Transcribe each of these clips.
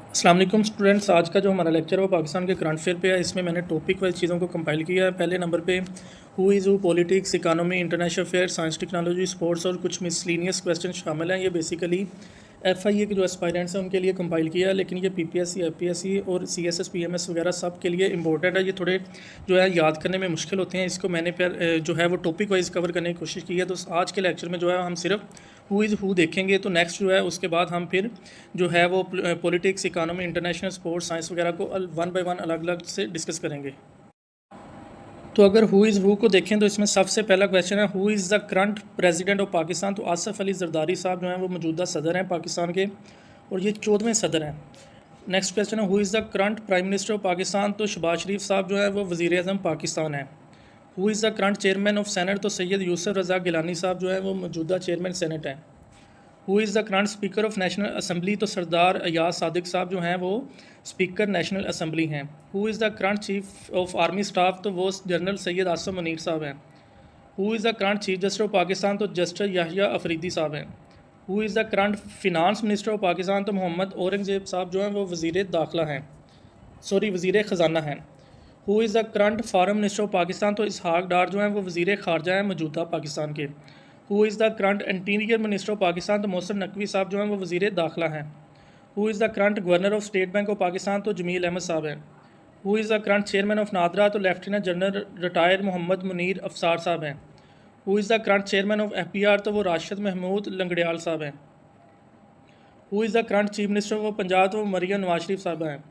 अस्सलाम वालेकुम स्टूडेंट्स। आज का जो हमारा लेक्चर है वो पाकिस्तान के करंट अफेयर पे है। इसमें मैंने टॉपिक वाइज चीज़ों को कंपाइल किया है। पहले नंबर पे who is who, politics, economy, international affair, science, technology, sports और कुछ मिसलिनियस क्वेश्चन शामिल हैं। ये बेसिकली FIA के जो एस्पायरेंट्स हैं उनके लिए कंपाइल किया है, लेकिन ये PPSC, FPSC और CSS PMS वगैरह सब के लिए इंपॉर्टेंट है। ये थोड़े जो है याद करने में मुश्किल होते हैं। इसको मैंने फिर जो है वो टॉपिक वाइज कवर करने की कोशिश की है। तो आज के लेक्चर में जो है हम सिर्फ हु इज़ हु देखेंगे। तो नेक्स्ट जो है उसके बाद हम फिर जो है वो politics, economy, international, sports, science वगैरह को वन बाय वन अलग अलग से डिस्कस करेंगे। तो अगर हु इज़ हु को देखें तो इसमें सबसे पहला क्वेश्चन है who is the current president of Pakistan. तो आसफ़ अली ज़रदारी साहब जो हैं वो मौजूदा सदर हैं पाकिस्तान के और ये 14वें सदर हैं। नेक्स्ट क्वेश्चन है who is the current prime minister of Pakistan. तो शहबाज शरीफ साहब जो है वो वज़ीर आज़म पाकिस्तान है। Who is the current chairman of senate. तो सैयद यूसुफ रज़ा गिलानी साहब जो है वो मौजूदा चेयरमैन सेनेट हैं। Who is the current speaker of national assembly. तो सरदार अयाज सादिक साहब जो हैं वो स्पीकर नेशनल असम्बली हैं। Who is the current chief of army staff. तो वो जनरल सैयद आसम मुनीर साहब हैं। Who is the current chief justice of Pakistan. तो जस्टिस याहिया अफरीदी साहब हैं। Who is the current finance minister of Pakistan. तो मोहम्मद औरंगजेब साहब जो हैं वो वज़ीर दाखिला हैं, वज़ीर ख़जाना हैं। Who is the current foreign minister of Pakistan. तो इसहाक डार जो हैं वो वज़ीर ख़ारजा हैं मौजूदा पाकिस्तान के। Who is the current interior minister of Pakistan. तो मोहसिन नकवी साहब जो हैं वो वज़ीर दाखिला हैं। Who is the current governor of State Bank of Pakistan. तो जमील अहमद साहब हैं। Who is the current chairman of NADRA. तो lieutenant general retired Mohammad Munir Afsar साहब हैं। Who is the current chairman of FPR। तो वो राशिद महमूद लंगड़ियाल साहब हैं। Who is the current chief minister of Punjab. तो मरियम नवाज शरीफ साहब हैं।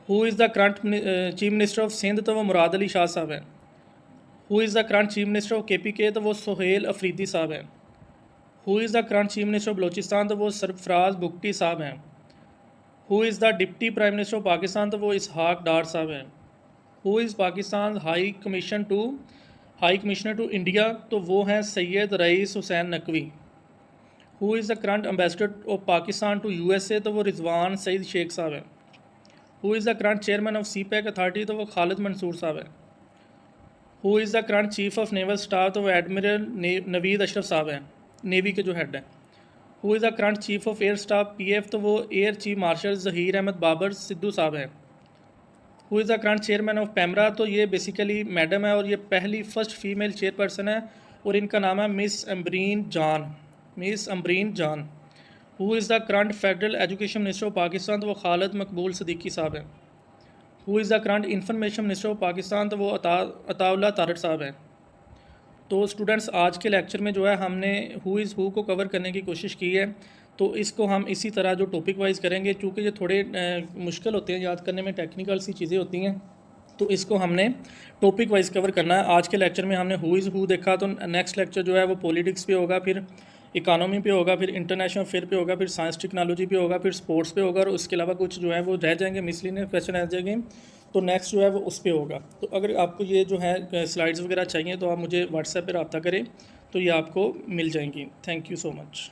Who is the current chief minister of Sindh. तो वो मुराद अली शाह साहब हैं। Who is the current chief minister of KPK। तो वो सुहेल अफरीदी साहब हैं। Who is the current chief minister of Balochistan. तो वो सरफराज बुगटी साहब हैं। Who is the deputy prime minister of Pakistan. तो वो इसहाक डार साहब हैं। Who is Pakistan high commissioner to India. तो वो हैं Syed Raees Hussain Naqvi. Who is the current ambassador of Pakistan to USA। तो वो रिजवान सईद शेख साहब हैं। Who is the current chairman of CPEC authority. तो वो खालिद मंसूर साहब हैं। Who is the current chief of naval staff. तो वो एडमिरल नवीद अशरफ साहब हैं, नेवी के जो हेड हैं। Who is the current chief of air staff PF। तो वो air chief marshal Zaheer Ahmed Babar Sidhu साहब हैं। Who is the current chairman of PEMRA. तो ये बेसिकली मैडम है और ये पहली फर्स्ट फीमेल चेयरपर्सन है और इनका नाम है मिस अम्बरीन जान। Who is the current federal education minister of Pakistan. तो वो खालिद मकबूल सदीकी साहब हैं। Who is the current information minister of Pakistan. तो वो अताउल्लाह तारड़ साहब हैं। तो स्टूडेंट्स आज के लेक्चर में जो है हमने who is who co cover करने की कोशिश की है। तो इसको हम इसी तरह जो टॉपिक वाइज करेंगे, चूँकि ये थोड़े मुश्किल होते हैं याद करने में, टेक्निकल सी चीज़ें होती हैं, तो इसको हमने टॉपिक वाइज कवर करना है। आज के लेक्चर में हमने हु इज़ हु देखा, तो नेक्स्ट लेक्चर जो है वो पॉलिटिक्स पे होगा, फिर इकानमी पे होगा, फिर इंटरनेशनल अफेयर पे होगा, फिर साइंस टेक्नोलॉजी पे होगा, फिर स्पोर्ट्स पे होगा और उसके अलावा कुछ जो है वो रह जाएंगे, मिसलिनियस क्वेश्चन रह जाएंगे। तो नेक्स्ट जो है वो उस पर होगा। तो अगर आपको ये जो है स्लाइड्स वगैरह चाहिए तो आप मुझे व्हाट्सएप पर रब्ता करें, तो ये आपको मिल जाएंगी। Thank you so much.